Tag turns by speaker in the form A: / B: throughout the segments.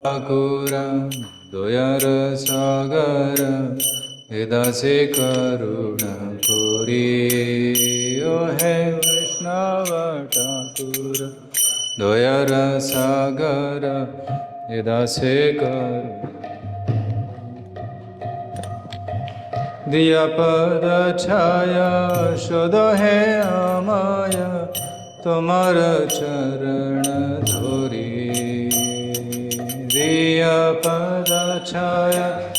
A: Akura Doyara Sagara Vedase Karuna Puri O He Vaishnava Thakura Doyara Sagara Vedase Karuna Diya Pada Chaya Shoda Hai Amaya Tomara Charana Dhori Diya Pada Chaya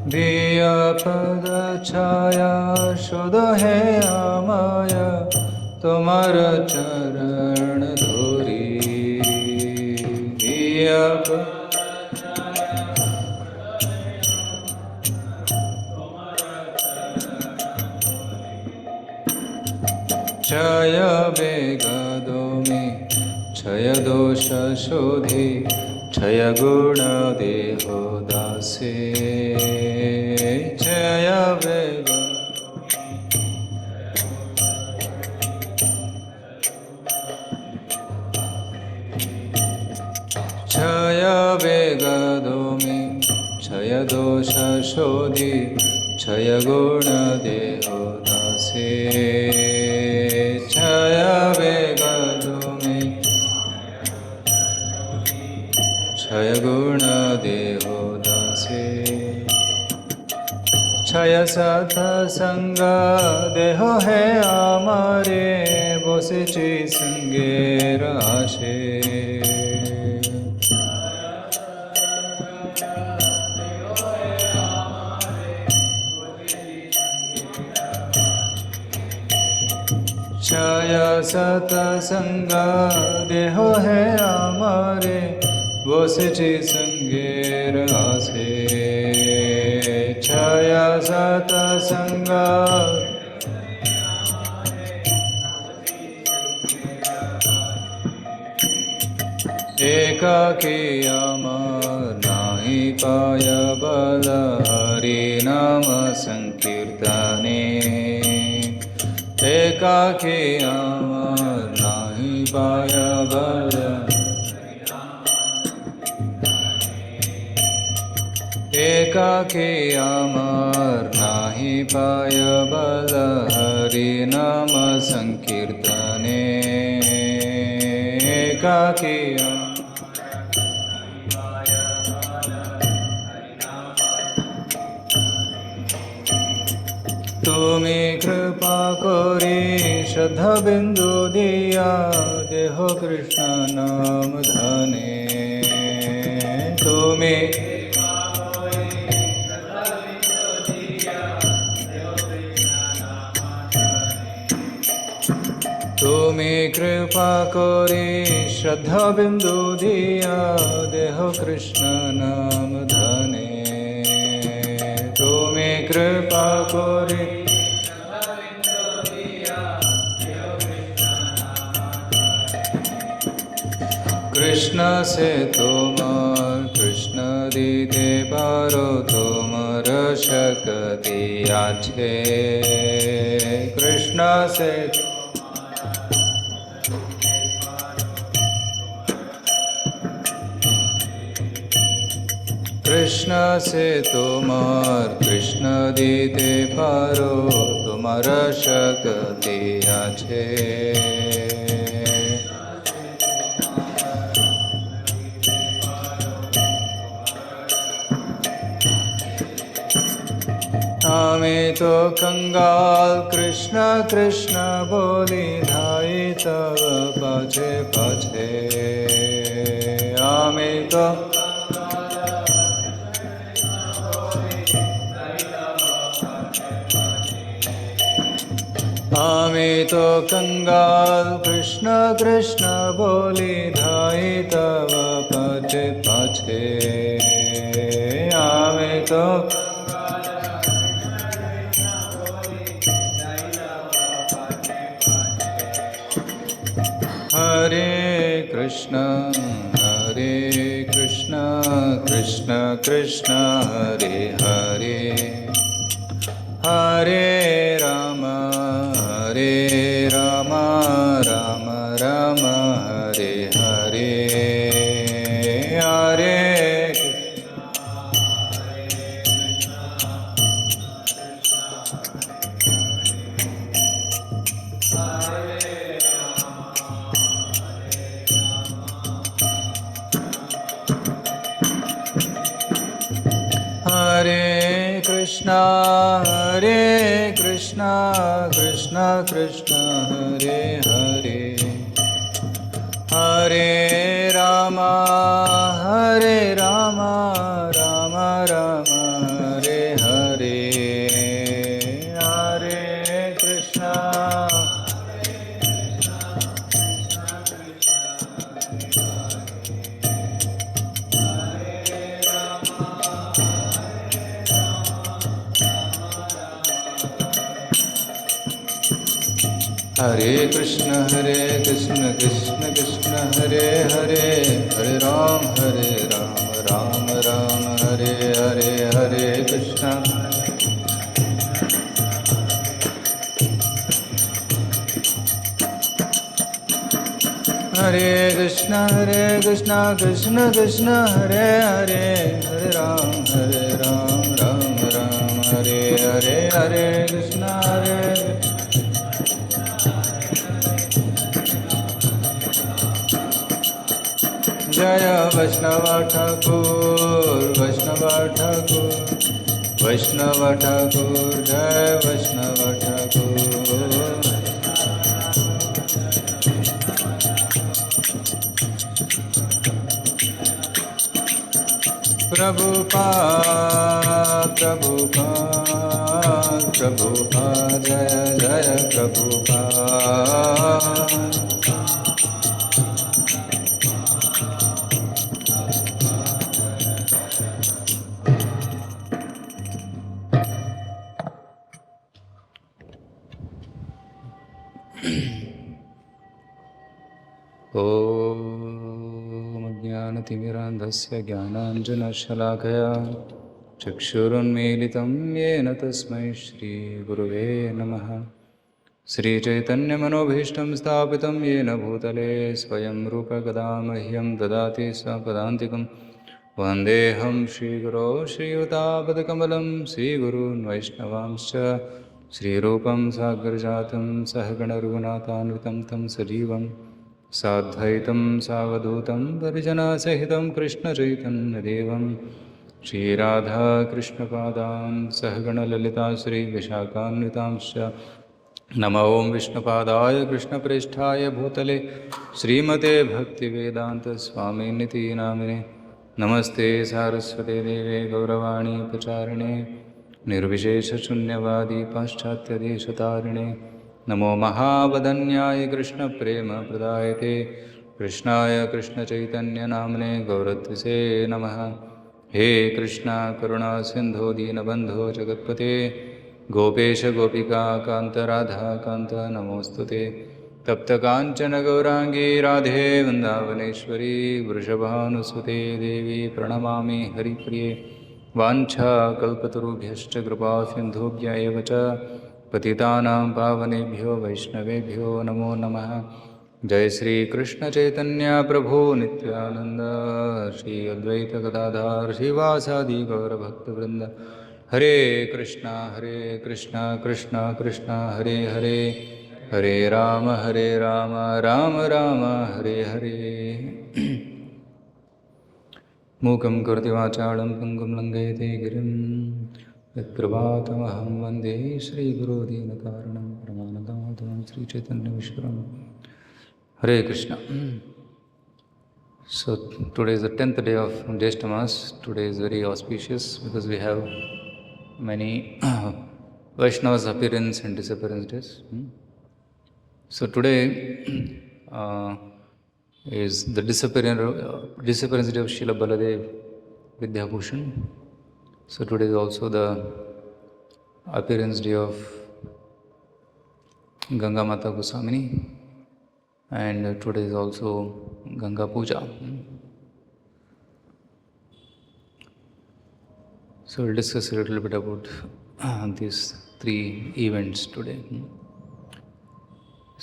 A: Diya Pada Chaya Shoda Hai Amaya Tomara Charana Dhori Diya Pada Chaya Vegadomi Chaya Dosha Shodhi Chaya Guna Deho Dase Chaya Vega Chaya Vegadomi Chaya Dosha Shodhi Chaya Guna Deho Dase Chaya Vegadomi Chaya Guna Deho Dase Chaya Satha Sangha Deho Hai Amare Bose Chi Sange Rashe Chaya Sata Sangha Deho Hai Amare Bose Chi Sange Rase Chaya Sata Sangha Ekaki Amar Nahi Paya Bala Hari Nama Sankirtane Ekaki Amar Nahi Paya Bala Ekaki Amar Nahi Paya Bala Hari Nama Sankirtane Ekaki Amar Tumi Kripa Kori Shraddha Bindu Diya Deho Krishna Nam Dhane Tumi Tumi Kripa Kori Shraddha Bindu Diya Deho Krishna Nam Dhane Tumi Kripa Kori Krishna se tomar Krishna dite paro tomar shakti ache Krishna se Krishna se tomar Krishna dite paro tomar shakti ache Ami to Kangal Krishna Krishna Boli Dhai Tava Pache Pache Ami to Ami to Kangal Krishna Krishna Boli Dhai Tava Pache Pache Ami to Hare Krishna, Hare Krishna, Krishna Krishna, Hare Hare, Hare Rama, Hare Rama Rama Hare Hare Hare Hare Krishna Krishna Krishna Hare Hare Hare Rama Rama Rama Hare Hare Hare Krishna Hare Krishna Krishna Krishna Hare Hare Hare Ram Ram Hare Hare Hare Krishna Hare Krishna Krishna Krishna Hare Hare Hare Ram Ram Hare Hare Hare Krishna Hare Jaya Vaishnava Thakur Vaishnava Thakur Jaya Vaishnava Thakur Prabhupada Jaya Jaya Prabhupada Om Jnanatimirandhasya Jnananjanashalakaya Chakshurunmilitam Yena Tasmai Shri Gurave Namaha Sri Chaitanya Manobhishtam Sthapitam Yena Bhutale Swayam Rupa Kadamahyam Dadati Swapadantikam Vandeham Shri Guru Shri Utapatakamalam Shri Gurun Vaishnavamscha Shri Rupam Sagarjatam Sahagana Raghunathānvitam Tam Sajivam Sadhaitam Savadutam Parijana Sahitam Krishna Chaitanya Devam Shri Radha Krishna Padam Sahagana Lalita Shri Vishakānvitamscha Nama Om Vishnupadaya Krishna Prishthaya Bhutale Srimate Bhaktivedanta Swami Niti Namine Namaste Saraswate Deve Gauravani Pacharine Nirvishesha Shunyavadi Paschatya Deshatarine Namo Mahavadanyaya Krishna Prema Pradayate Krishnaya Krishna Chaitanya Namane Gauratise Namaha He Krishna Karuna Sindho Dinabandho Jagatpate Gopesh Gopika Kanta Radha Kanta Namostute Tapta Kanchana Gaurangi Radhe Vrindavaneshwari Vrishabhanusute Devi Pranamami Haripriye Vancha Kalpatarubhyascha Kripa Sindhubhya Evacha Patitanam Pavanebhyo Vaishnavebhyo Namo Namaha Jai Sri Krishna Chaitanya Prabhu Nityananda Shri Advaita Gadadhar Shivasadi Gaura Bhakta Vrinda Hare Krishna Krishna Krishna Hare Hare Hare Rama Rama Rama Hare Hare Mukam Karti Vachalam Pangam Langayate Girim Yatprabhatamaham Vande Shri Guru Dinakaranam Pramanadamatam Shri Chaitanya Vishwaram Hare Krishna. So today is the 10th day of Jyeshta Mas. Today is very auspicious because we have many Vaishnavas appearance and disappearance days. So today is the disappearance day of Srila Baladeva Vidyabhushana. So today is also the appearance day of Gangamata Goswamini, and today is also Ganga Puja. So we'll discuss a little bit about these three events today.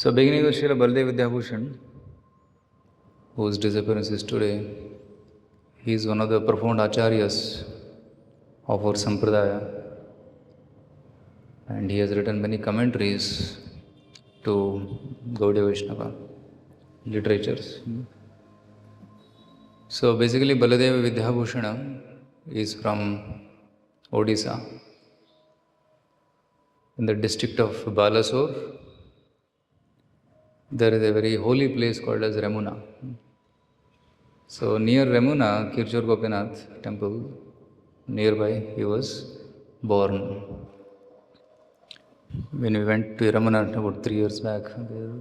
A: So beginning with Srila Baladeva Vidyabhushana, whose disappearance is today, he is one of the profound acharyas of our sampradaya, and he has written many commentaries to Gaudiya Vaishnava literatures. So basically, Baladeva Vidyabhushana is from Odisha, in the district of Balasore. There is a very holy place called as Ramuna. So near Ramuna, Kirchur Gopinath temple, nearby, he was born. When we went to Ramana about 3 years back,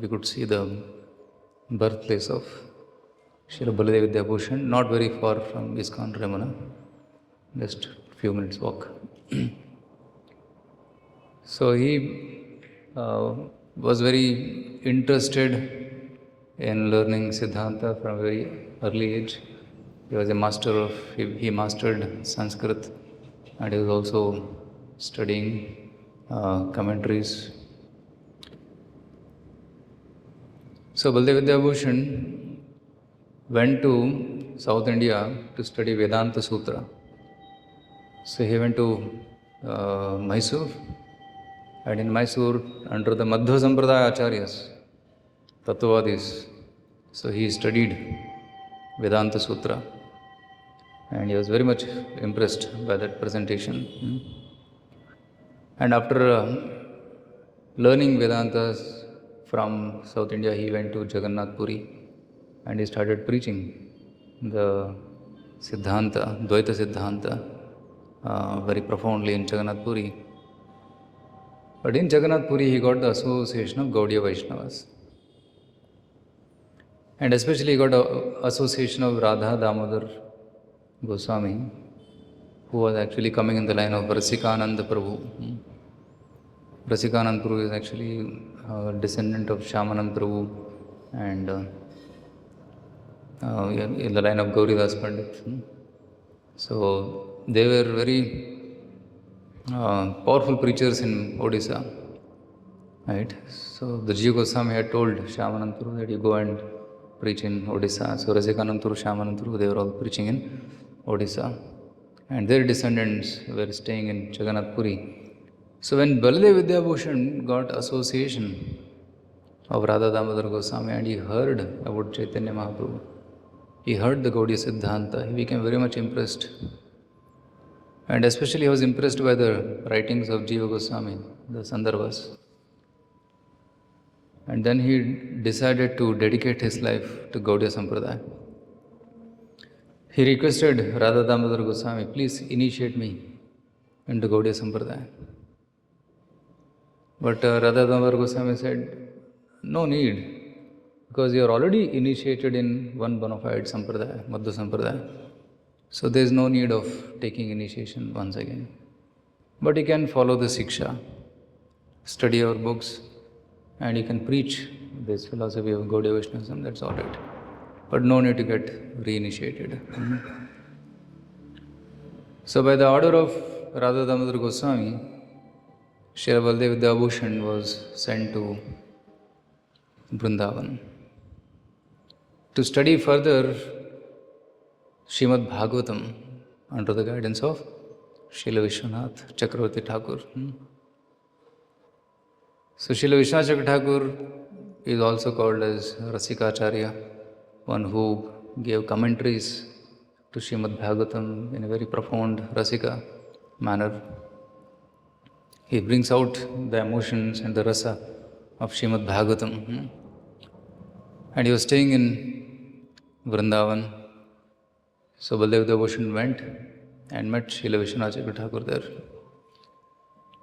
A: we could see the birthplace of Srila Baladeva Vidyabhushan, not very far from ISKCON Ramana, just a few minutes walk. So he was very interested in learning Siddhanta from a very early age. He was a master of, he mastered Sanskrit, and he was also studying commentaries. So Baladeva Vidyabhushan went to South India to study Vedanta Sutra. So he went to Mysore, and in Mysore, under the Madhva Sampradaya Acharyas, Tattvadis, so he studied Vedanta Sutra, and he was very much impressed by that presentation. And after learning Vedantas from South India, he went to Jagannath Puri, and he started preaching the Siddhanta, Dvaita Siddhanta, very profoundly in Jagannath Puri. But in Jagannath Puri, he got the association of Gaudiya Vaishnavas. And especially he got the association of Radha Damodar Goswami, who was actually coming in the line of Rasikananda Prabhu. Rasikananda Prabhu is actually a descendant of Shyamanand Prabhu, and in the line of Gauridas Pandit. So they were very powerful preachers in Odisha, right? So the Jiva Goswami had told Shyamanand Prabhu that you go and preach in Odisha. So Rasikanand Prabhu, Shyamanand Prabhu, they were all preaching in Odisha, and their descendants were staying in Jagannath Puri. So when Baladeva Vidyabhushan got association of Radha Damodar Goswami, and he heard about Chaitanya Mahaprabhu, he heard the Gaudiya Siddhanta, he became very much impressed. And especially he was impressed by the writings of Jiva Goswami, the Sandarbhas. And then he decided to dedicate his life to Gaudiya Sampradaya. He requested Radha Damodar Goswami, please initiate me into Gaudiya Sampradaya. But Radha Damodar Goswami said, no need, because you are already initiated in one bona fide Sampradaya, Madhva Sampradaya. So there is no need of taking initiation once again. But you can follow the Siksha, study our books, and you can preach this philosophy of Gaudiya Vaishnavism, that's all right. But no need to get reinitiated. So by the order of Radha Damodar Goswami, Srila Baladeva Vidyabhushan was sent to Vrindavan to study further Srimad Bhagavatam under the guidance of Srila Vishwanath Chakravarti Thakur. So Srila Vishwanath Thakur is also called as Rasikacharya, one who gave commentaries to Srimad Bhagavatam in a very profound Rasika manner. He brings out the emotions and the rasa of Srimad Bhagavatam. And he was staying in Vrindavan. So Baladeva Vidyabhushan went and met Srila Vishwanath Thakur there.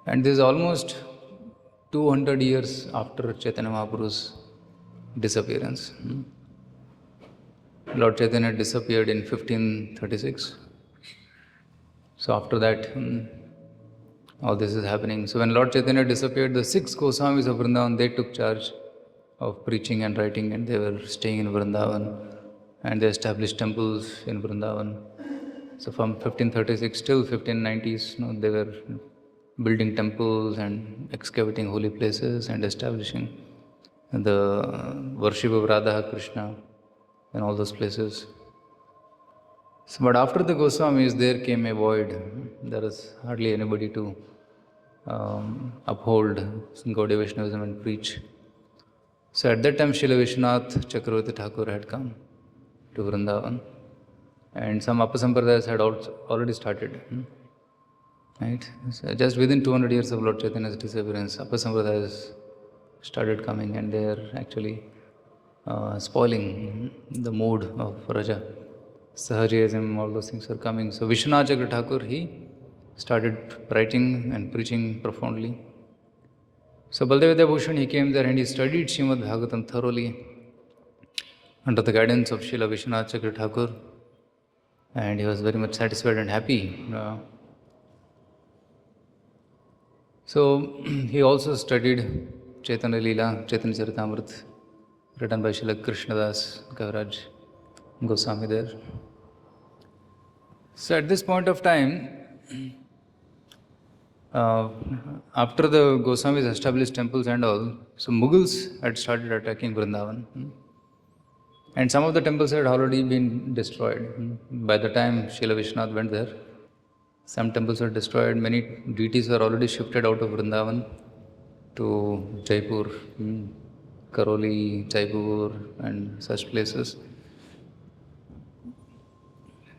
A: And this is almost 200 years after Chaitanya Mahaprabhu's disappearance. Lord Chaitanya disappeared in 1536. So after that, all this is happening. So when Lord Chaitanya disappeared, the 6 Goswamis of Vrindavan, they took charge of preaching and writing, and they were staying in Vrindavan, and they established temples in Vrindavan. So from 1536 till 1590s, they were building temples and excavating holy places and establishing the worship of Radha, Krishna, and all those places. So, but after the Goswamis, there came a void. There was hardly anybody to uphold Gaudiya Vaishnavism and preach. So at that time, Srila Vishwanath Chakravarti Thakur had come to Vrindavan, and some Apasampradayas had already started. Right? So just within 200 years of Lord Chaitanya's disappearance, Apasampradayas started coming, and they are actually spoiling the mood of Raja. Sahajism, all those things are coming. So Vishwanath Chakravarti Thakur, he started writing and preaching profoundly. So Baladeva Vidyabhushana, he came there and he studied Srimad Bhagavatam thoroughly under the guidance of Srila Vishwanath Chakravarti Thakur, and he was very much satisfied and happy. So he also studied Chaitanya Leela, Chaitanya Charitamrita, written by Srila Krishnadas Kaviraj Goswami there. So at this point of time, after the Goswamis established temples and all, so Mughals had started attacking Vrindavan. And some of the temples had already been destroyed. By the time Srila Vishwanath went there, some temples were destroyed, many deities were already shifted out of Vrindavan to Jaipur, Karoli, Jaipur, and such places.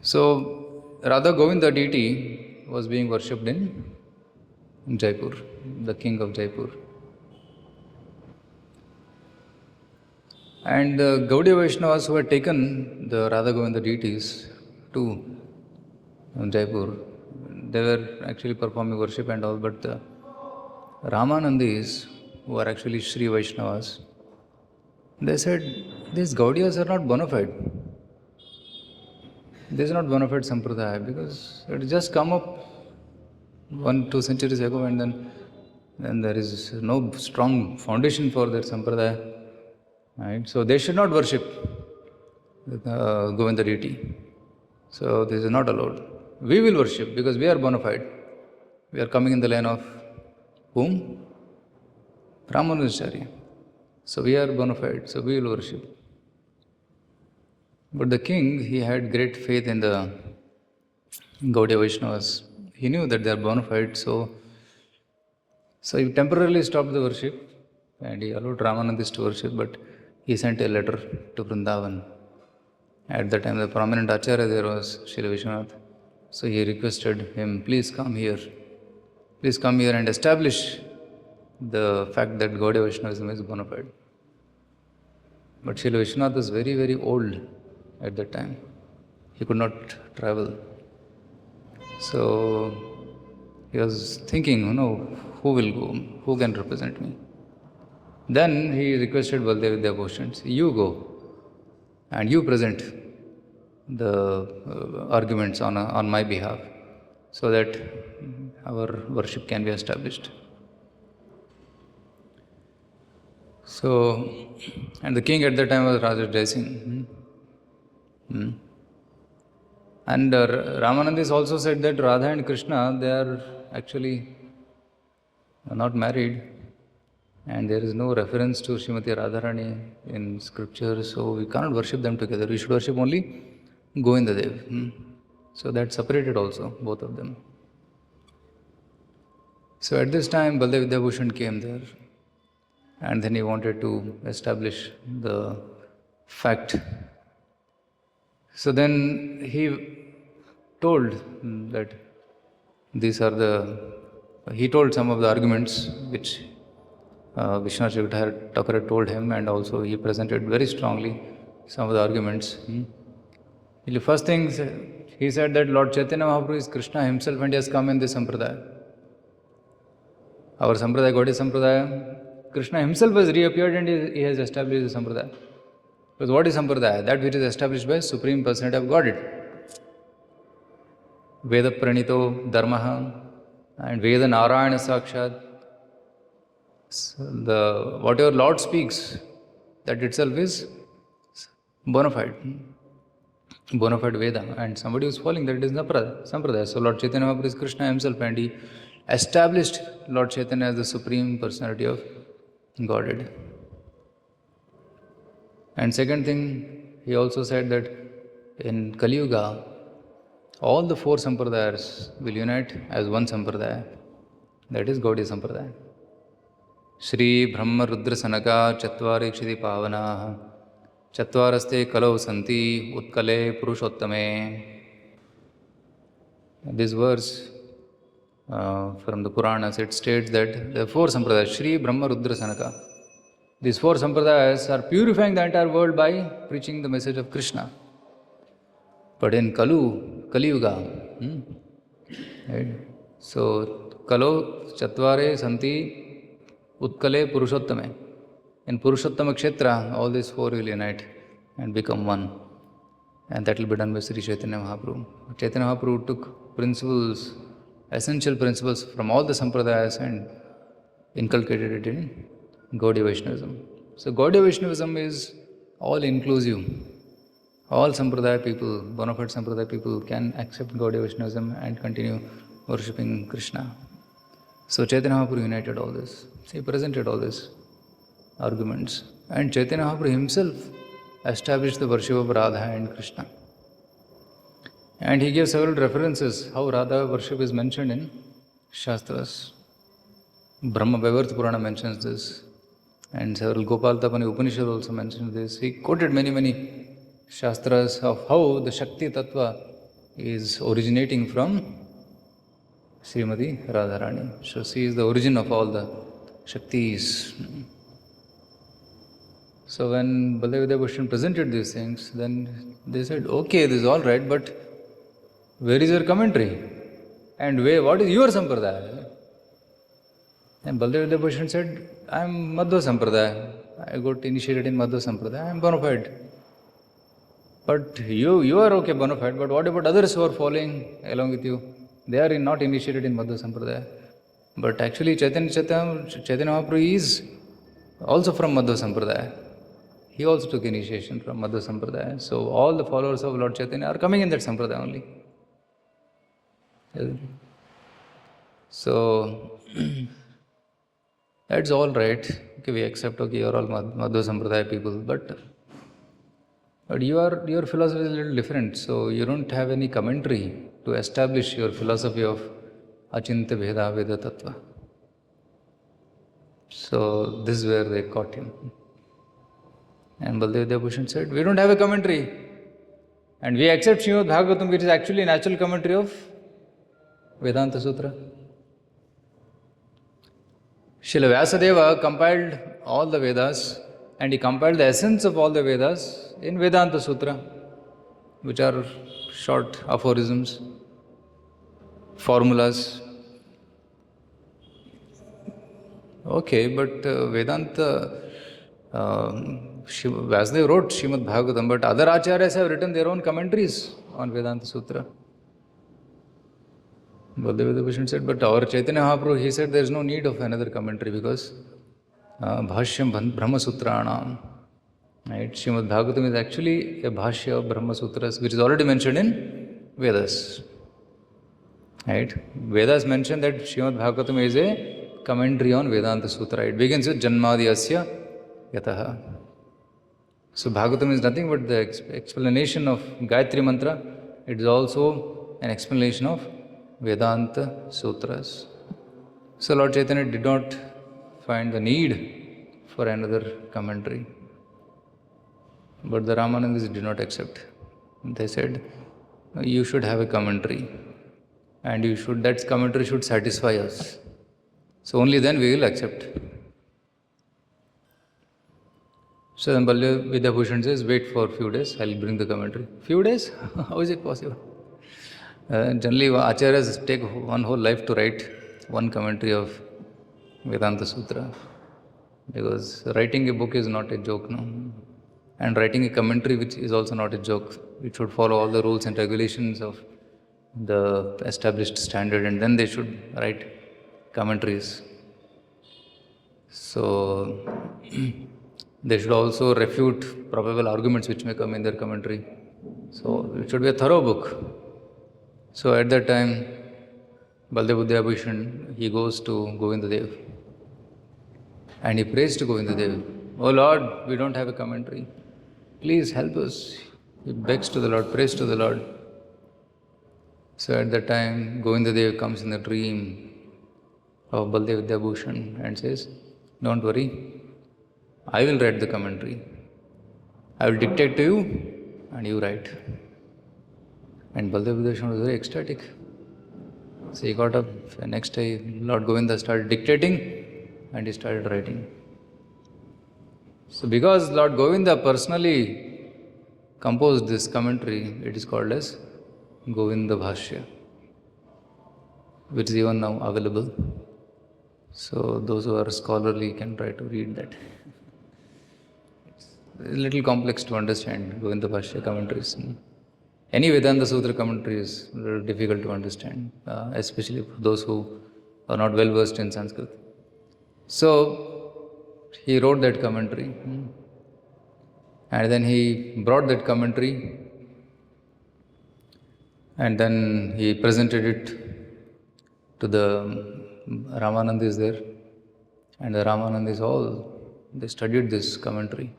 A: So Radha Govinda deity was being worshipped in Jaipur, the king of Jaipur. And the Gaudiya Vaishnavas who had taken the Radha Govinda deities to Jaipur, they were actually performing worship and all, but the Ramanandis, who are actually Sri Vaishnavas, they said, these Gaudiyas are not bona fide. This is not bona fide sampradaya, because it just come up 1-2 centuries ago, and then there is no strong foundation for their sampradaya. Right? So they should not worship Govinda deity. So this is not allowed. We will worship because we are bona fide. We are coming in the line of whom? Ramanujacharya. So we are bona fide, so we will worship. But the king, he had great faith in the Gaudiya Vaishnavas. He knew that they are bona fide, so he temporarily stopped the worship and he allowed Ramanandis to worship, but he sent a letter to Vrindavan. At that time, the prominent Acharya there was Srila Vishwanath. So he requested him, please come here and establish the fact that Gaudiya Vaishnavism is bona fide. But Srila Vishwanath was very, very old at that time. He could not travel. So he was thinking, who will go? Who can represent me? Then he requested Baladeva Vidyabhushana, you go and you present the arguments on my behalf so that our worship can be established. So, and the king at that time was Raja Jai Singh. And Ramanandis also said that Radha and Krishna, they are actually not married, and there is no reference to Srimati Radharani in scripture, so we cannot worship them together. We should worship only Govinda Dev. So that separated also, both of them. So at this time, Baladeva Vidyabhushana came there, and then he wanted to establish the fact. So then he told that he told some of the arguments which Vishwanath Chakravarti Thakur had told him, and also he presented very strongly some of the arguments. The first thing, he said that Lord Chaitanya Mahaprabhu is Krishna himself and he has come in this sampradaya. Our sampradaya, Gaudiya sampradaya, Krishna himself has reappeared and he has established the sampradaya. Because what is sampradaya? That which is established by Supreme Personality of Godhead. Veda Pranito Dharmaha and Veda Narayana Sakshat. Whatever Lord speaks, that itself is bona fide Veda, and somebody who is following that, it is Sampradaya. So Lord Chaitanya Mahaprabhu is Krishna himself, and he established Lord Chaitanya as the Supreme Personality of Godhead. And second thing, he also said that in Kali Yuga, all the four sampradayas will unite as one sampradaya. That is Gaudiya Sampradaya. Shri Brahma Rudra Sanaka Chatvari Kshiti Pavana Chatvaraste Kalau Santi Utkale Purushottame. This verse from the Puranas, it states that the four sampradayas, Shri Brahma Rudra Sanaka, these four sampradayas are purifying the entire world by preaching the message of Krishna. But in Kali Yuga, right? So, Kalo Chatvare Santi Utkale Purushottame. In Purushottama Kshetra, all these four will unite and become one. And that will be done by Sri Chaitanya Mahaprabhu. Chaitanya Mahaprabhu took principles, essential principles from all the sampradayas and inculcated it in Gaudiya Vaishnavism. So Gaudiya Vaishnavism is all inclusive. All sampradaya people, bona fide sampradaya people can accept Gaudiya Vaishnavism and continue worshipping Krishna. So Chaitanya Mahaprabhu united all this. He presented all these arguments. And Chaitanya Mahaprabhu himself established the worship of Radha and Krishna. And he gave several references how Radha worship is mentioned in Shastras. Brahma Vaivarta Purana mentions this, and several Gopal Tapani Upanishad also mentions this. He quoted many Shastras of how the Shakti Tattva is originating from Srimati Radharani. So she is the origin of all the Shaktis. So when Baladeva presented these things, then they said, okay, this is all right, but where is your commentary? And what is your sampradaya? And Baladeva said, I am Madhva Sampradaya. I got initiated in Madhva Sampradaya. I am bona fide. But you are okay, bona fide, but what about others who are following along with you? They are not initiated in Madhva Sampradaya. But actually Chaitanya Mahaprabhu is also from Madhva Sampradaya. He also took initiation from Madhva Sampradaya. So all the followers of Lord Chaitanya are coming in that Sampradaya only. So that's all right. Okay, we accept, okay, you are all Madhva Sampradaya people, but your philosophy is a little different. So you don't have any commentary to establish your philosophy of Achintya Bheda Veda Tattva. So this is where they caught him. And Baladeva said, we don't have a commentary. And we accept Srimad Bhagavatam, which is actually a natural commentary of Vedanta Sutra. Srila Vyasadeva compiled all the Vedas, and he compiled the essence of all the Vedas in Vedanta Sutra, which are short aphorisms, formulas. Okay, but Vedanta, Vyasadeva wrote Srimad Bhagavatam, but other acharyas have written their own commentaries on Vedanta Sutra. Baladeva said, but our Chaitanya Mahaprabhu, he said there is no need of another commentary because Bhashyam Brahma Sutranam. Right? Srimad Bhagavatam is actually a Bhashya of Brahma Sutras, which is already mentioned in Vedas. Right? Vedas mention that Srimad Bhagavatam is a commentary on Vedanta Sutra. It begins with Janmadhyasya Yataha. So Bhagavatam is nothing but the explanation of Gayatri Mantra. It is also an explanation of Vedanta Sutras. So Lord Chaitanya did not find the need for another commentary. But the Ramanandis did not accept. They said, you should have a commentary. And that commentary should satisfy us. So only then we will accept. So then Vidyabhushana says, wait for a few days, I will bring the commentary. Few days? How is it possible? Generally, acharyas take one whole life to write one commentary of Vedanta Sutra. Because writing a book is not a joke, no? And writing a commentary which is also not a joke. It should follow all the rules and regulations of the established standard, and then they should write commentaries. So they should also refute probable arguments which may come in their commentary. So it should be a thorough book. So at that time, Baladeva Vidyabhushana, he goes to Govindadev and he prays to Govindadev, oh Lord, we don't have a commentary. please help us. He begs to the Lord, prays to the Lord. So at that time, Govindadev comes in the dream of Baladeva Vidyabhushana and says, don't worry, I will write the commentary. I will dictate to you and you write. And Baladeva Vidyabhushana was very ecstatic. So he got up, and next day Lord Govinda started dictating and he started writing. So because Lord Govinda personally composed this commentary, it is called as Govinda Bhashya, which is even now available. So those who are scholarly can try to read that. It's a little complex to understand, Govinda Bhashya commentaries. Any Vedanta Sutra commentary is a little difficult to understand, especially for those who are not well versed in Sanskrit. So he wrote that commentary, and then he brought that commentary, and then he presented it to the Ramanandis there, and the Ramanandis all, they studied this commentary.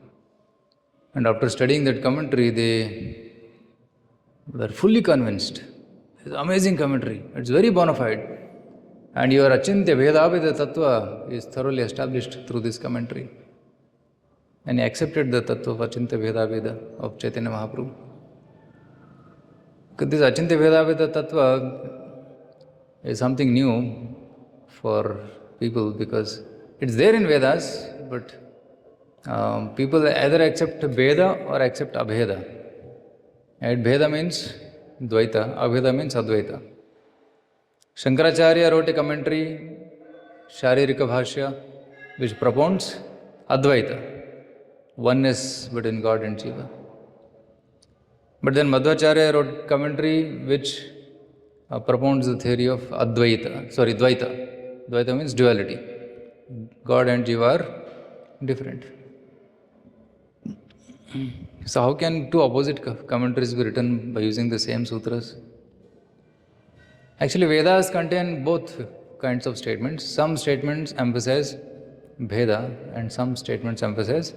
A: And after studying that commentary, they were fully convinced. It's an amazing commentary. It's very bona fide. And your Achintya Vedabheda Tattva is thoroughly established through this commentary. And he accepted the Tattva of Achintya Vedabheda of Chaitanya Mahaprabhu. Because this Achintya Vedabheda Tattva is something new for people because it's there in Vedas, but people either accept Veda or accept Abheda. And Bheda means Dvaita, Abheda means Advaita. Shankaracharya wrote a commentary, Sharirika Bhashya, which propounds Advaita, oneness between God and Jiva. But then Madhvacharya wrote commentary which propounds the theory of Dvaita. Dvaita means duality. God and Jiva are different. So how can two opposite commentaries be written by using the same sutras? Actually, Vedas contain both kinds of statements. Some statements emphasize Bheda and some statements emphasize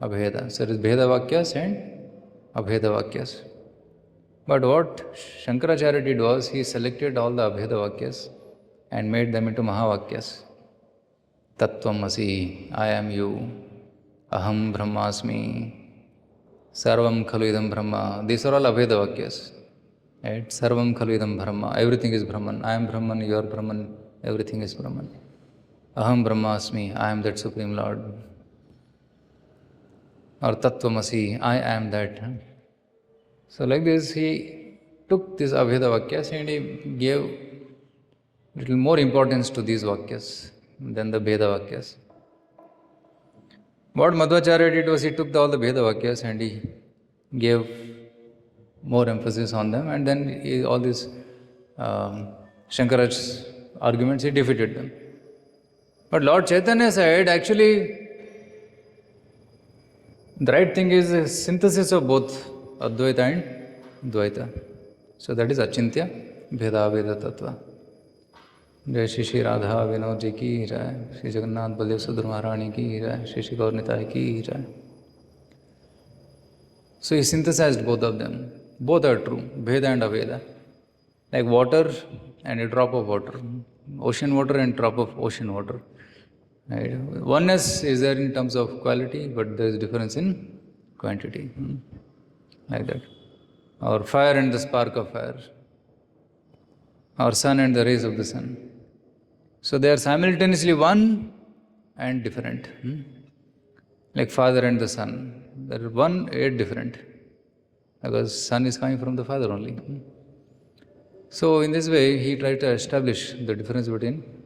A: Abheda. So there is Bheda Vakyas and Abheda Vakyas. But what Shankaracharya did was, he selected all the Abheda Vakyas and made them into Mahavakyas. Tattvam Asi, I am you, Aham Brahmasmi, Sarvam Khalu Idam Brahma. These are all Abheda Vakyas. Right? Sarvam Khalu Idam Brahma. Everything is Brahman. I am Brahman, you are Brahman, everything is Brahman. Aham Brahmasmi, I am that Supreme Lord. Or Tattvamasi, I am that. So like this, he took these Abheda Vakyas and he gave little more importance to these Vakyas than the Bheda Vakyas. What Madhvacharya did was, he took all the Bheda Vakyas and he gave more emphasis on them, and then all these Shankaracharya's arguments, he defeated them. But Lord Chaitanya said, actually, the right thing is a synthesis of both Advaita and Dvaita. So that is Achintya Bheda Tattva. Jai Shri Radha Vinod Ji ki jai, Shri Jagannath Baladev Sudhar Maharani ki jai, Shri Gaur Nitai ki jai. So he synthesized both of them. Both are true, Bheda and Abheda. Like water and a drop of water, ocean water and drop of ocean water. Right? Oneness is there in terms of quality, but there is difference in quantity. Like that. Or fire and the spark of fire. Or sun and the rays of the sun. So they are simultaneously one and different. Like father and the son. They are one yet different. Because sun is coming from the father only. So in this way, he tried to establish the difference between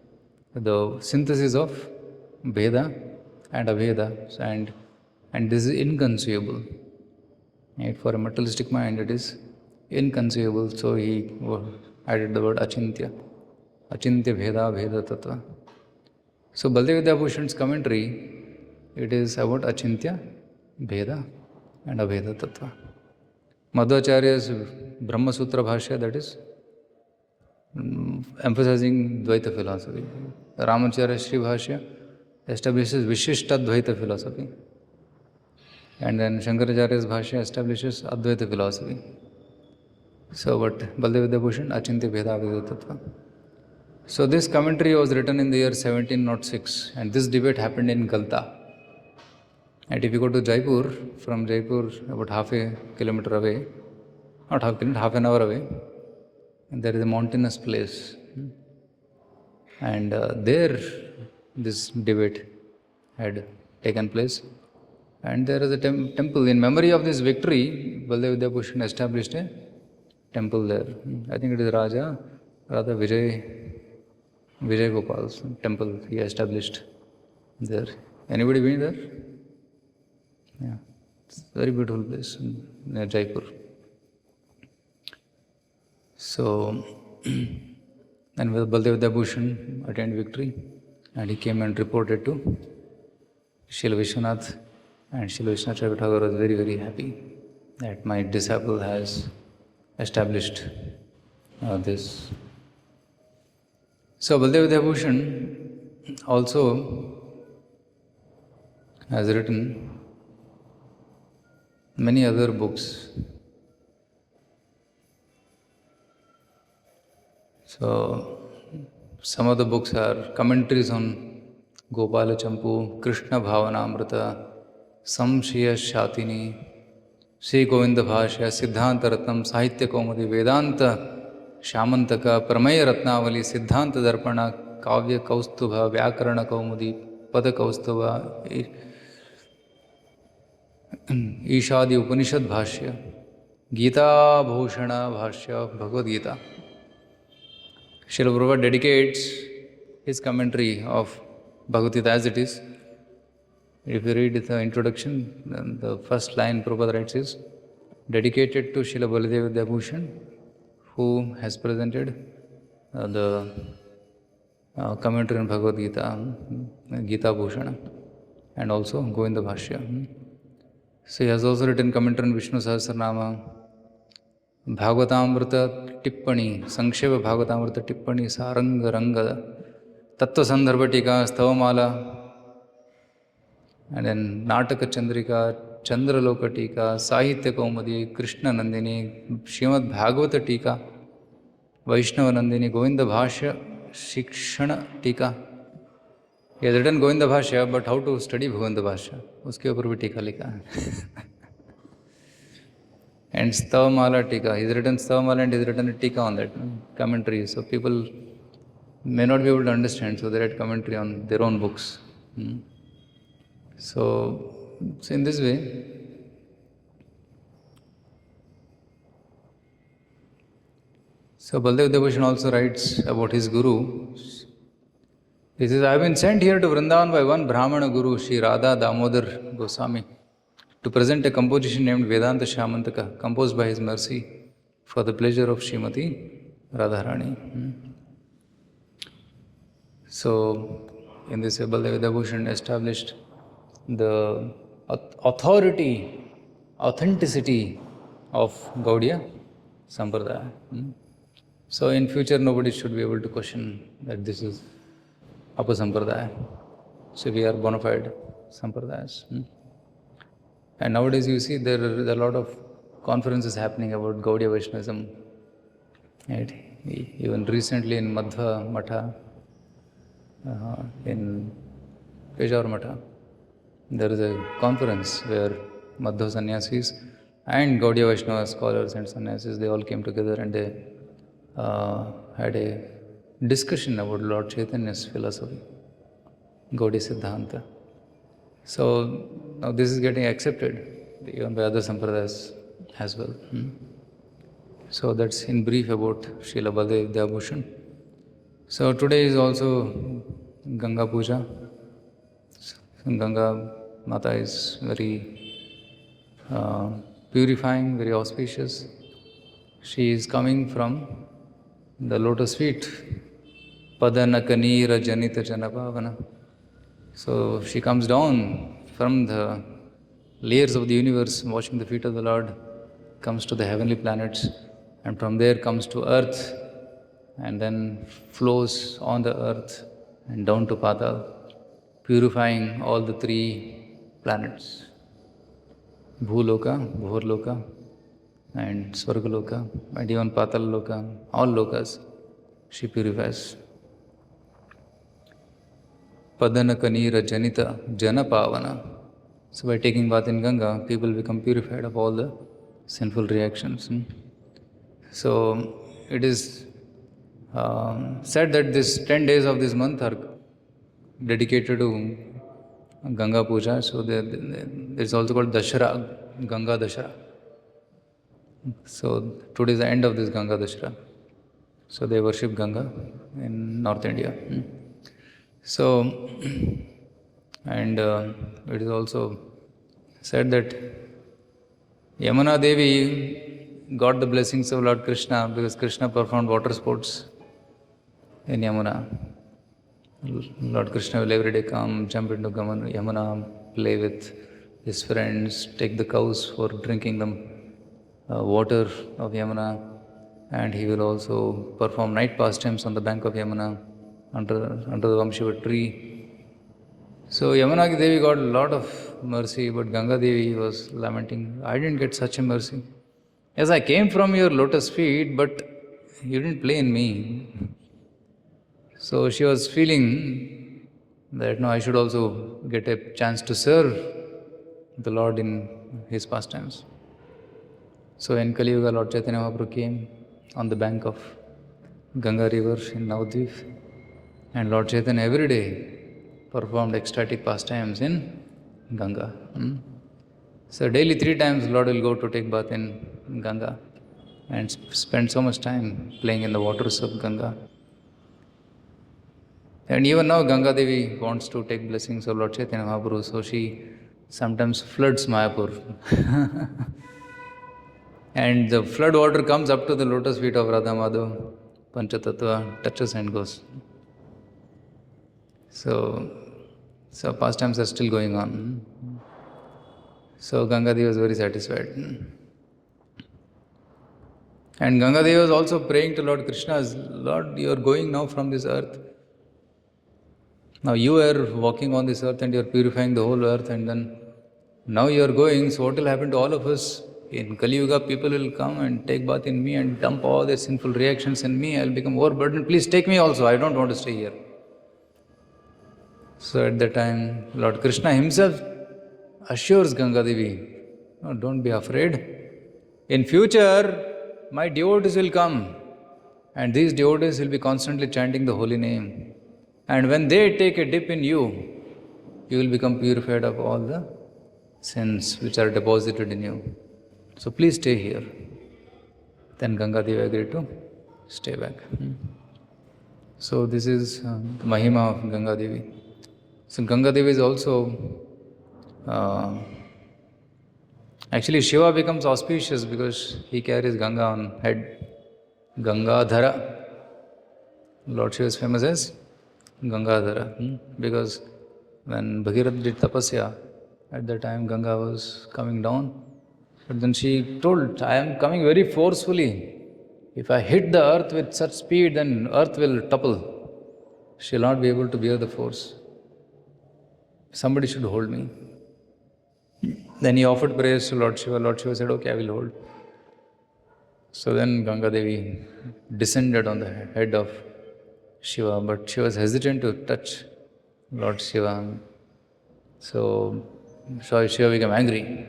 A: the synthesis of Veda and Abheda, and this is inconceivable. Right? For a materialistic mind, it is inconceivable. So he added the word Achintya. Achintya Bheda Bheda Tattva. So Baladeva Vidyabhushan's commentary, it is about Achintya Bheda and Abheda Tattva. Madhvacharya's Brahma Sutra Bhashya, that is emphasizing Dvaita philosophy. Ramacharya Sri Bhashya establishes Vishishta Dvaita philosophy. And then Shankaracharya's Bhashya establishes Advaita philosophy. So, but Baladeva Vidyabhushan, Achintya Bheda Abhidya Tattva. So, this commentary was written in the year 1706, and this debate happened in Galta. And if you go to Jaipur, from Jaipur about half a kilometer away, not half kilometer, half an hour away, and there is a mountainous place. And there this debate had taken place. And there is a temple. In memory of this victory, Baladeva Vidyabhushan established a temple there. I think it is Raja Vijay Gopal's temple he established there. Anybody been there? Yeah. It's a very beautiful place near Jaipur. So, then Baladeva Vidyabhushan attained victory, and he came and reported to Srila Vishwanath, and Srila Vishwanath Thakur was very, very happy that my disciple has established this. So, Baladeva Vidyabhushan also has written many other books. So, some of the books are commentaries on Gopala Champu, Krishna Bhavanamrita, Samshaya Shatini, Sri Govinda Bhashya, Siddhanta Ratnam, Sahitya Kaumudi, Vedanta Shamantaka, Pramaya Ratnavali, Siddhanta Darpana, Kavya Kaustubha, Vyakarana Kaumudi, Pada Kaustubha, Ishadi Upanishad Bhashya, Gita Bhushana Bhashya of Bhagavad Gita. Srila Prabhupada dedicates his commentary of Bhagavad Gita as it is. If you read the introduction, then the first line Prabhupada writes is dedicated to Srila Baladeva Vidyabhushan, who has presented the commentary on Bhagavad Gita, Gita Bhushana, and also Govinda Bhashya. So he has also written commentary on Vishnu Sahasranama, Bhagavatamrita Tippani, Sankshepa Bhagavatamrita Tippani, Saranga Ranga, Tattva Sandarbha Tika, Stavamala, and then Nataka Chandrika, Chandraloka Tika, Sahitya Kaumadi, Krishna Nandini, Srimad Bhagavata Tika, Vaishnava Nandini, Govinda Bhashya, Shikshana Tika. He has written Govinda Bhashya, but how to study Govinda Bhashya? Uske upar bhi tika likha hai. And Stavamala Tika. He's written Stavamala and he's written a Tika on that commentary. So people may not be able to understand, so they write commentary on their own books. So in this way, so Baladeva Vidyabhushan also writes about his guru. He says, I have been sent here to Vrindavan by one Brahmana guru, Sri Radha Damodar Goswami, to present a composition named Vedanta Shamantaka, composed by his mercy for the pleasure of Srimati Radharani. So, in this way, Baladeva Vidyabhushan established the authority, authenticity of Gaudiya Sampradaya. So, in future, nobody should be able to question that this is Apasampradaya. So, we are bona fide Sampradayas. And nowadays you see there are a lot of conferences happening about Gaudiya Vaishnavism. Right? Even recently in Madhva Matha, in Peshawar Matha, there is a conference where Madhva Sannyasis and Gaudiya Vaishnava scholars and Sannyasis, they all came together and they had a discussion about Lord Chaitanya's philosophy, Gaudiya Siddhanta. So now this is getting accepted even by other sampradayas as well. So that's in brief about Srila Baladeva Vidyabhushan. So today is also Ganga Puja. Ganga Mata is very purifying, very auspicious. She is coming from the lotus feet, Padana Kanira Janita Janapavana. So she comes down from the layers of the universe, washing the feet of the Lord, comes to the heavenly planets, and from there comes to earth, and then flows on the earth and down to Patal, purifying all the three planets. Bhuloka, Bhurloka, and Swargaloka, and even Pataloka, all lokas, she purifies. Padana Kanira Janita Jana Pavana. So by taking bath in Ganga, people become purified of all the sinful reactions. So it is said that this 10 days of this month are dedicated to Ganga Puja. So there is also called Dashara, Ganga Dashara. So today is the end of this Ganga Dashara. So they worship Ganga in North India. So, and it is also said that Yamuna Devi got the blessings of Lord Krishna because Krishna performed water sports in Yamuna. Lord Krishna will every day come, jump into Yamuna, play with his friends, take the cows for drinking the water of Yamuna, and he will also perform night pastimes on the bank of Yamuna under the Vamshiva tree. So Yamuna Devi got a lot of mercy, but Ganga Devi was lamenting, I didn't get such a mercy. Yes, I came from your lotus feet, but you didn't play in me. So she was feeling that no, I should also get a chance to serve the Lord in his pastimes. So in Kali Yuga, Lord Chaitanya Mahaprabhu came on the bank of Ganga river in Navadvip, and Lord Chaitanya every day performed ecstatic pastimes in Ganga. So daily 3 times Lord will go to take bath in Ganga and spend so much time playing in the waters of Ganga. And even now Ganga Devi wants to take blessings of Lord Chaitanya Mahaprabhu, so she sometimes floods Mayapur. And the flood water comes up to the lotus feet of Radha Madhav, Panchatattva, touches and goes. So pastimes are still going on. So Ganga Devi was very satisfied. And Ganga Devi was also praying to Lord Krishna, Lord, you are going now from this earth. Now you are walking on this earth and you are purifying the whole earth, and then now you are going, so what will happen to all of us? In Kali Yuga, people will come and take bath in me and dump all their sinful reactions in me. I will become overburdened. Please take me also. I don't want to stay here. So at that time, Lord Krishna himself assures Ganga Devi, no, don't be afraid. In future, my devotees will come, and these devotees will be constantly chanting the holy name. And when they take a dip in you, you will become purified of all the sins which are deposited in you. So please stay here. Then Ganga Devi agreed to stay back. So this is the Mahima of Ganga Devi. So Ganga Devi is also, actually Shiva becomes auspicious because he carries Ganga on head. Gangadhara. Lord Shiva is famous as Gangadhara. Because when Bhagirath did tapasya, at that time Ganga was coming down. But then she told, I am coming very forcefully. If I hit the earth with such speed, then earth will topple. She will not be able to bear the force. Somebody should hold me. Then he offered prayers to Lord Shiva. Lord Shiva said, okay, I will hold. So then Ganga Devi descended on the head of Shiva, but she was hesitant to touch Lord Shiva. So Shiva became angry.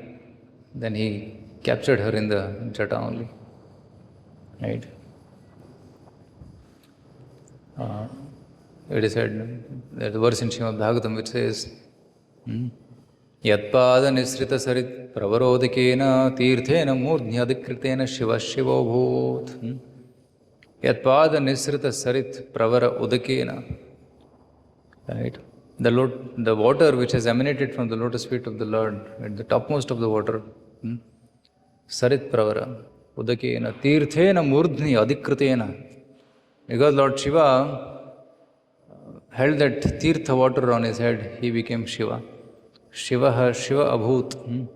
A: Then he captured her in the jata only. Right? It is said, there's a verse in Srimad Bhagavatam which says, Yatpada nisrita sarit pravarodikena tirthena murdhyadikritena shiva shivo bhut. Yatpada nisrita sarit pravara udakena. Right? The water which has emanated from the lotus feet of the Lord, at the topmost of the water, sarit pravara udakena tirthena murdhni adikritena. Because Lord Shiva held that tirtha water on his head, he became Shiva. Shiva abhut.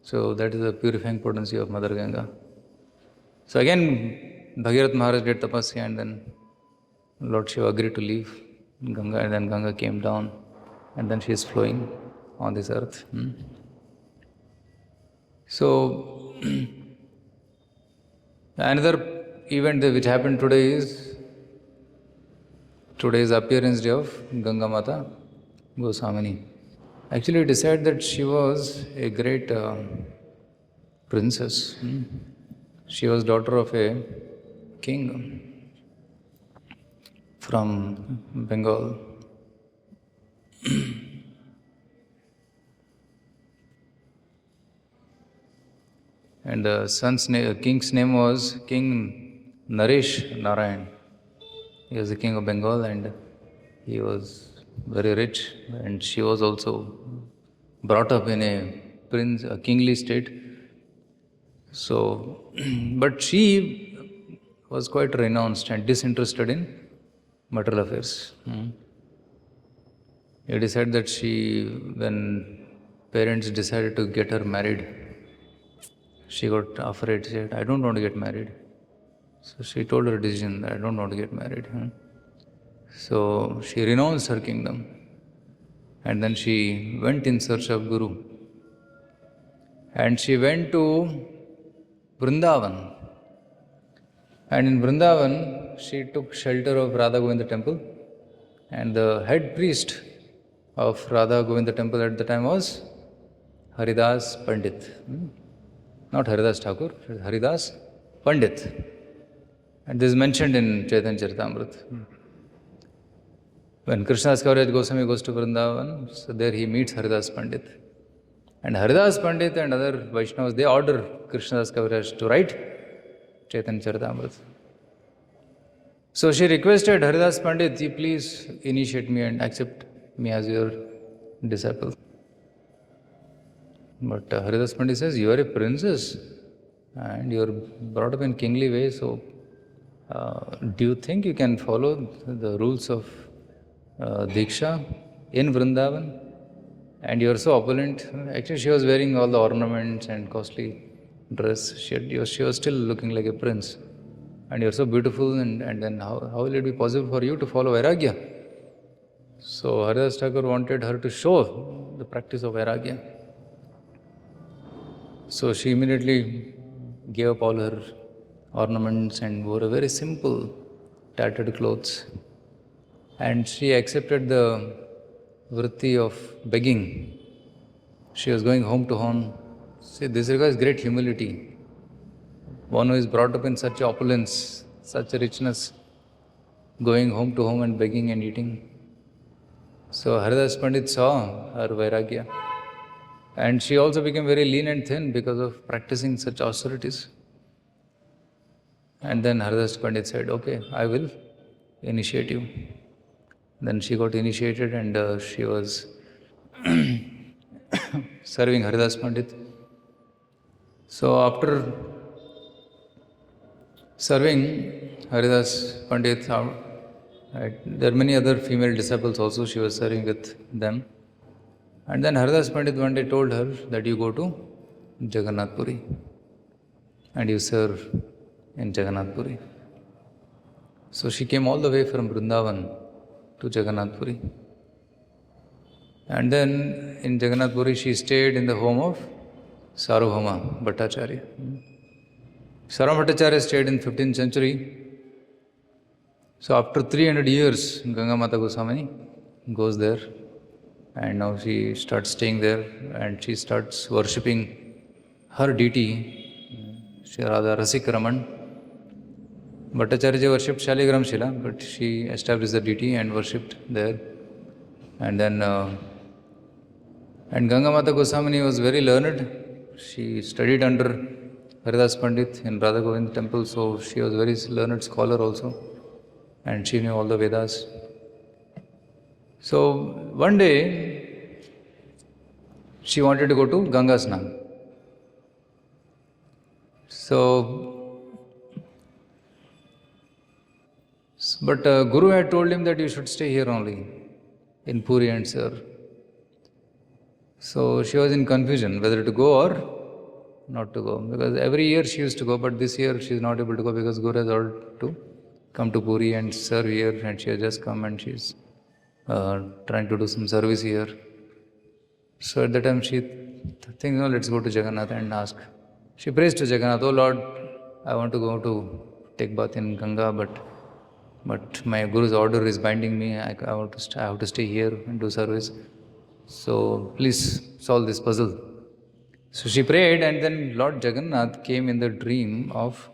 A: So that is the purifying potency of Mother Ganga. So again, Bhagirath Maharaj did tapasya, and then Lord Shiva agreed to leave Ganga, and then Ganga came down, and then she is flowing on this earth. So, another event which happened today is today's appearance day of Gangamata Goswamini. Actually, it is said that she was a great princess. She was daughter of a king from Bengal. And the king's name was King Naresh Narayan. He was the king of Bengal and he was very rich, and she was also brought up in a kingly state. So, but she was quite renounced and disinterested in material affairs. It is said that when parents decided to get her married, she got afraid. She said, I don't want to get married. So she told her decision that I don't want to get married. So she renounced her kingdom. And then she went in search of Guru. And she went to Vrindavan. And in Vrindavan, she took shelter of Radha Govinda temple. And the head priest of Radha Govinda temple at the time was Haridas Pandit. Not Haridas Thakur, Haridas Pandit. And this is mentioned in Chaitanya Charitamrita. When Krishnadas Kaviraj Goswami goes to Vrindavan, so there he meets Haridas Pandit. And Haridas Pandit and other Vaishnavas, they order Krishnadas Kaviraj to write Chaitanya Charitamrita. So she requested Haridas Pandit, you please initiate me and accept me as your disciple. But Haridas Pandit says, you are a princess and you are brought up in kingly way, so do you think you can follow the rules of Diksha in Vrindavan? And you are so opulent. Actually, she was wearing all the ornaments and costly dress. She was still looking like a prince. And you are so beautiful, and then how will it be possible for you to follow Vairagya? So Haridas Thakur wanted her to show the practice of Vairagya. So she immediately gave up all her ornaments and wore a very simple tattered clothes. And she accepted the vritti of begging. She was going home to home. See, this requires great humility. One who is brought up in such opulence, such richness, going home to home and begging and eating. So Haridas Pandit saw her Vairagya. And she also became very lean and thin because of practicing such austerities. And then Haridas Pandit said, okay, I will initiate you. Then she got initiated and she was serving Haridas Pandit. So after serving Haridas Pandit, there are many other female disciples also, she was serving with them. And then Haridas Pandit one day told her that you go to Jagannath Puri and you serve in Jagannath Puri. So she came all the way from Vrindavan to Jagannath Puri. And then in Jagannath Puri she stayed in the home of Sarvabhauma Bhattacharya. Sarvabhauma Bhattacharya stayed in 15th century. So after 300 years, Gangamata Goswamini goes there. And now she starts staying there and she starts worshipping her deity, Sri Radha Rasik Raman. Bhattacharya worshipped Shaligram Shila, but she established the deity and worshipped there. And then, and Gangamata Goswamini was very learned. She studied under Haridas Pandit in Radha Govind temple, so she was a very learned scholar also. And she knew all the Vedas. So one day, she wanted to go to Ganga Snan. But Guru had told him that you should stay here only, in Puri and serve. So she was in confusion whether to go or not to go. Because every year she used to go, but this year she is not able to go because Guru has ordered to come to Puri and serve here, and she has just come and she is trying to do some service here. So at that time she thinks, no, let's go to Jagannath and ask. She prays to Jagannath, oh Lord, I want to go to take bath in Ganga, but my Guru's order is binding me. I have to stay here and do service. So please solve this puzzle. So she prayed, and then Lord Jagannath came in the dream of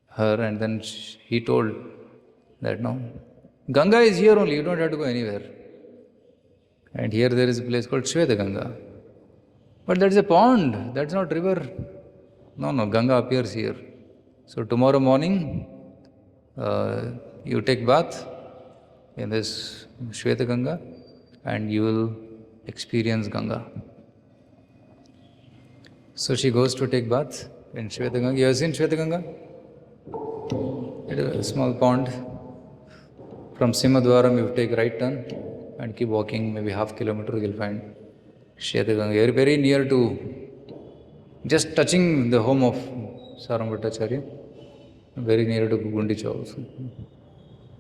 A: her, and then he told that no, Ganga is here only, you don't have to go anywhere. And here there is a place called Shweta Ganga. But that is a pond, that's not river. No, Ganga appears here. So tomorrow morning, you take bath in this Shweta Ganga and you will experience Ganga. So she goes to take bath in Shweta Ganga. You have seen Shweta Ganga? It is a small pond. From Simadwaram, you take right turn and keep walking, maybe half kilometer, you'll find Shweta Ganga. You're very near to, just touching the home of Sarambhattacharya, very near to Gundicha also.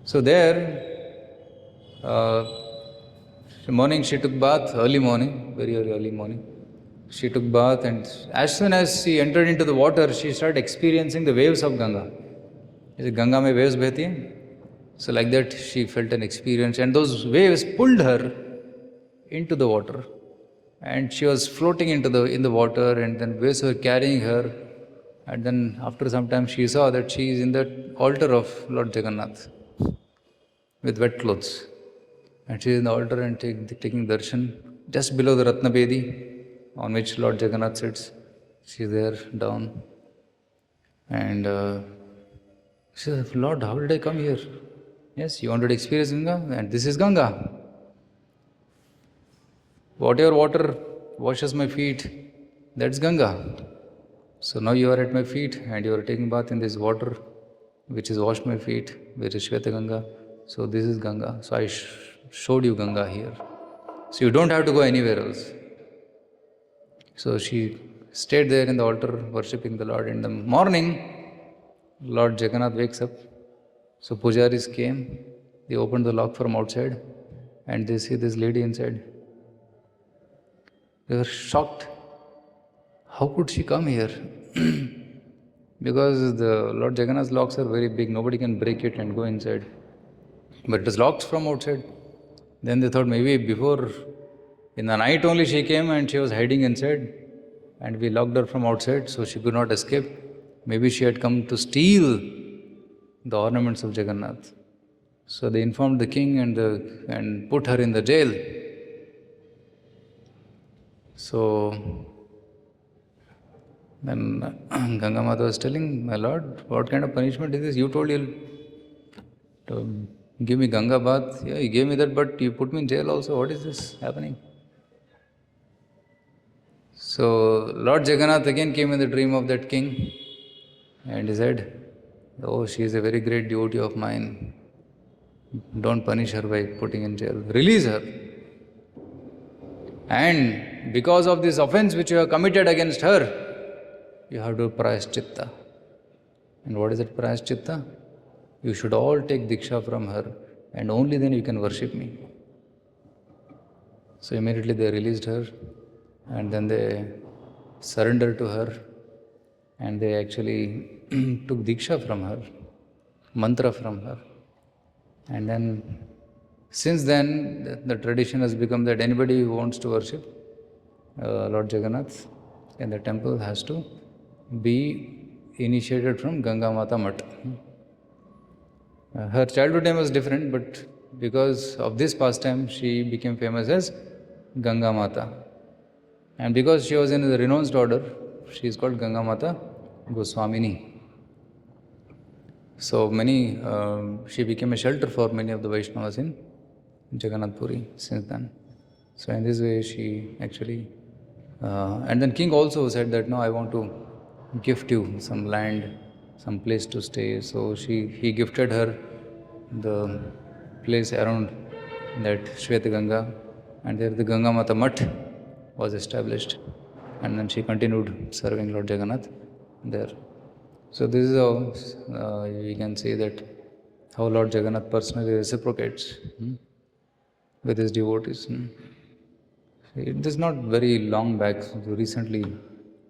A: So there, morning she took bath, early morning, very early morning. She took bath, and as soon as she entered into the water, she started experiencing the waves of Ganga. Ganga mein waves behti hai? So like that she felt an experience, and those waves pulled her into the water. And she was floating in the water, and then waves were carrying her. And then after some time she saw that she is in the altar of Lord Jagannath with wet clothes. And she is in the altar and taking darshan just below the Ratna Bedi on which Lord Jagannath sits. She is there down. And she says, Lord, how did I come here? Yes, you wanted to experience Ganga, and this is Ganga. Whatever water washes my feet, that's Ganga. So now you are at my feet and you are taking bath in this water which has washed my feet, which is Shweta Ganga. So this is Ganga. So I showed you Ganga here. So you don't have to go anywhere else. So she stayed there in the altar worshipping the Lord. In the morning, Lord Jagannath wakes up. So pujaris came, they opened the lock from outside and they see this lady inside. They were shocked. How could she come here? Because the Lord Jagannath's locks are very big, nobody can break it and go inside. But it is locked from outside. Then they thought maybe before, in the night only she came and she was hiding inside and we locked her from outside so she could not escape. Maybe she had come to steal the ornaments of Jagannath. So they informed the king and put her in the jail. So then Gangamata was telling, my lord, what kind of punishment is this? You told you'll give me Ganga bath. Yeah, you gave me that, but you put me in jail also. What is this happening? So Lord Jagannath again came in the dream of that king and he said, oh, she is a very great devotee of mine. Don't punish her by putting in jail. Release her. And because of this offense which you have committed against her, you have to do prayaschitta. And what is that prayaschitta? You should all take diksha from her and only then you can worship me. So immediately they released her and then they surrendered to her and they actually took diksha from her, mantra from her. And then, since then, the tradition has become that anybody who wants to worship Lord Jagannath in the temple has to be initiated from Gangamata Mat. Her childhood name was different, but because of this pastime, she became famous as Gangamata. And because she was in the renounced order, she is called Gangamata Goswamini. So she became a shelter for many of the Vaishnavas in Jagannath Puri since then. So in this way she actually, and then king also said that, no, I want to gift you some land, some place to stay. So he gifted her the place around that Shweta Ganga, and there the Gangamata Mat was established. And then she continued serving Lord Jagannath there. So this is how we can say that how Lord Jagannath personally reciprocates with his devotees. It is not very long back, so recently,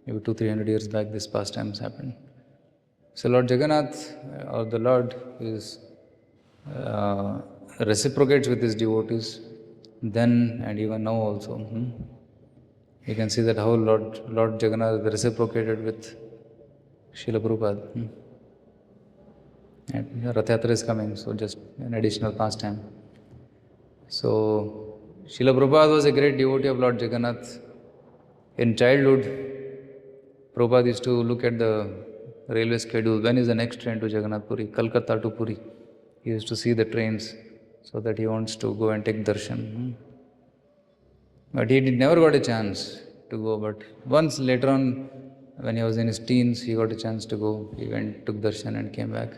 A: maybe 200-300 years back, this pastimes happened. So Lord Jagannath, or the Lord, is reciprocates with his devotees then and even now also. You can see that how Lord Jagannath reciprocated with Srila Prabhupada. And Rath Yatra is coming, so just an additional pastime. So, Srila Prabhupada was a great devotee of Lord Jagannath. In childhood, Prabhupada used to look at the railway schedule. When is the next train to Jagannath Puri? Kolkata to Puri. He used to see the trains so that he wants to go and take darshan. But he never got a chance to go. But once later on, when he was in his teens, he got a chance to go. He went, took darshan and came back.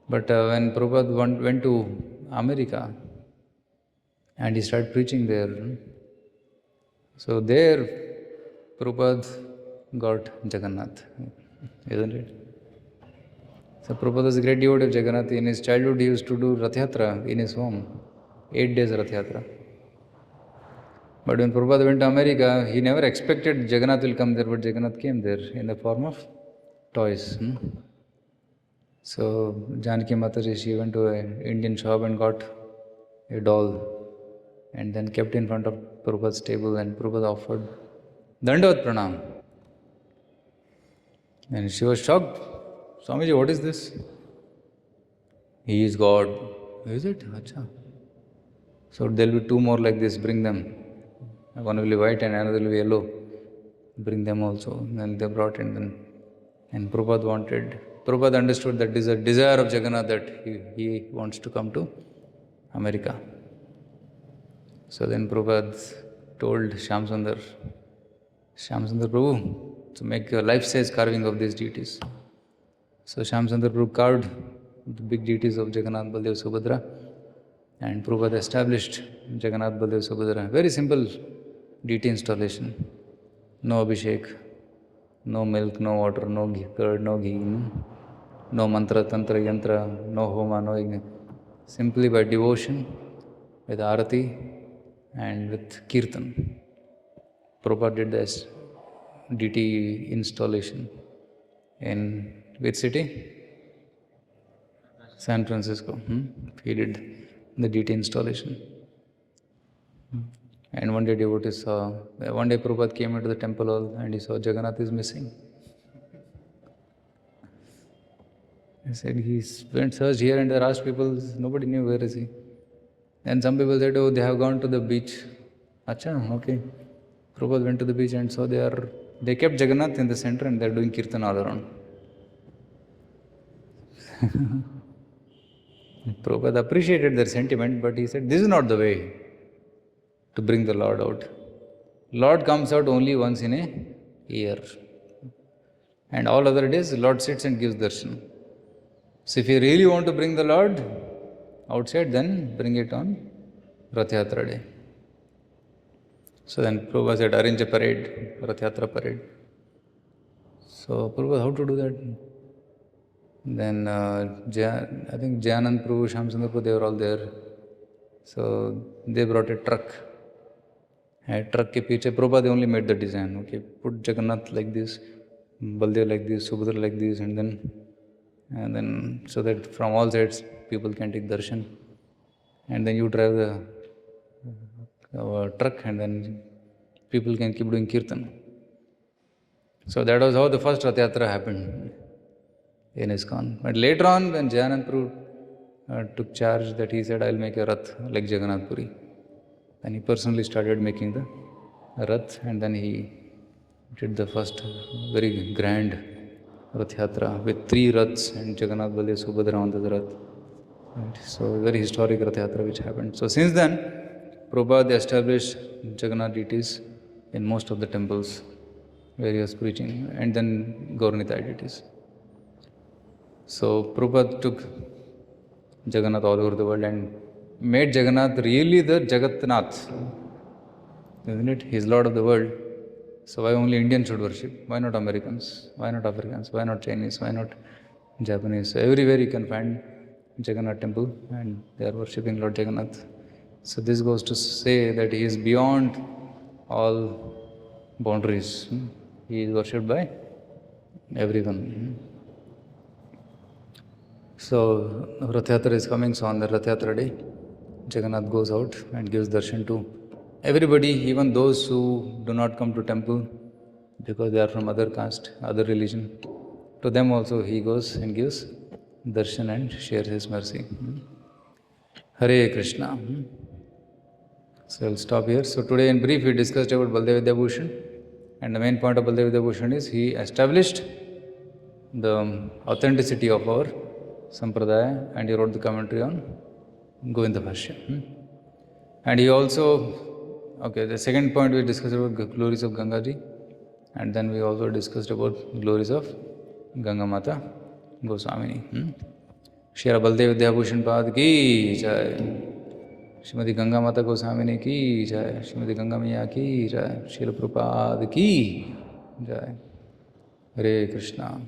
A: But when Prabhupada went to America and he started preaching there, so there Prabhupada got Jagannath, isn't it? So Prabhupada was a great devotee of Jagannath. In his childhood, he used to do Rath Yatra in his home, 8 days Rath Yatra. But when Prabhupada went to America, he never expected Jagannath will come there, but Jagannath came there in the form of toys. So Janaki Mataji, she went to an Indian shop and got a doll and then kept in front of Prabhupada's table, and Prabhupada offered Dandavat Pranam. And she was shocked. Swamiji, what is this? He is God. Is it? Acha. So there will be 2 more like this, bring them. One will be white and another will be yellow. Bring them also. And they brought in them. And Prabhupada understood that this is a desire of Jagannath that he wants to come to America. So then Prabhupada told Shyamsundar Prabhu to make a life-size carving of these deities. So Shyamsundar Prabhu carved the big deities of Jagannath, Baladeva, Subhadra, and Prabhupada established Jagannath, Baladeva, Subhadra. Very simple deity installation. No abhishek, no milk, no water, no curd, no ghee, no mantra, tantra, yantra, no homa, no yajna. Simply by devotion, with arati and with kirtan. Prabhupada did this deity installation in which city? San Francisco. He did the deity installation. And one day devotees saw, one day Prabhupada came into the temple hall and he saw Jagannath is missing. He said he went searched here and there, asked people, nobody knew where is he. And some people said, oh, they have gone to the beach. Acha, okay. Prabhupada went to the beach and saw they kept Jagannath in the center and they are doing kirtan all around. Prabhupada appreciated their sentiment, but he said, this is not the way to bring the Lord out. Lord comes out only once in a year. And all other days, the Lord sits and gives darshan. So if you really want to bring the Lord outside, then bring it on Rath Yatra day. So then Prabhupada said, arrange a parade, Rath Yatra parade. So Prabhupada, how to do that? Then I think Jayanand Prabhu, Shyamsundar Prabhu, they were all there. So they brought a truck. A truck ke piche, Prabhupada, they only made the design. Okay, put Jagannath like this, Baladeva like this, Subhadra like this, and then so that from all sides people can take darshan. And then you drive the truck and then people can keep doing kirtan. So that was how the first Rath Yatra happened in ISKCON. But later on, when Jayanand Prabhu took charge, that he said, I'll make a Rath like Jagannath Puri. Then he personally started making the Rath, and then he did the first very grand Rath Yatra with 3 Raths and Jagannath, Baladeva, Subhadra on the Rath. Right. So very historic Rath Yatra which happened. So since then, Prabhupada established Jagannath deities in most of the temples where he was preaching, and then Gauranitai deities. So Prabhupada took Jagannath all over the world and made Jagannath really the Jagatnath. Isn't it? He is Lord of the world. So why only Indians should worship? Why not Americans? Why not Africans? Why not Chinese? Why not Japanese? So everywhere you can find Jagannath temple and they are worshipping Lord Jagannath. So this goes to say that he is beyond all boundaries. He is worshipped by everyone. So Rath Yatra is coming, so on the Rath Yatra day, Jagannath goes out and gives darshan to everybody, even those who do not come to temple because they are from other caste, other religion. To them also he goes and gives darshan and shares his mercy. Hare Krishna. So I'll stop here. So today in brief we discussed about Baladeva Vidyabhushana, and the main point of Baladeva Vidyabhushana is he established the authenticity of our sampradaya, and he wrote the commentary on Govinda Bhashya. And he also, the second point we discussed about glories of Gangaji, and then we also discussed about glories of Gangamata, Goswamini. Srila Baladeva Vidyabhushana Pad ki jai. Srimati Gangamata Goswamini ki jai. Srimati Gangamaya ki jai. Srila Prabhupada ki jai. Hare Krishna.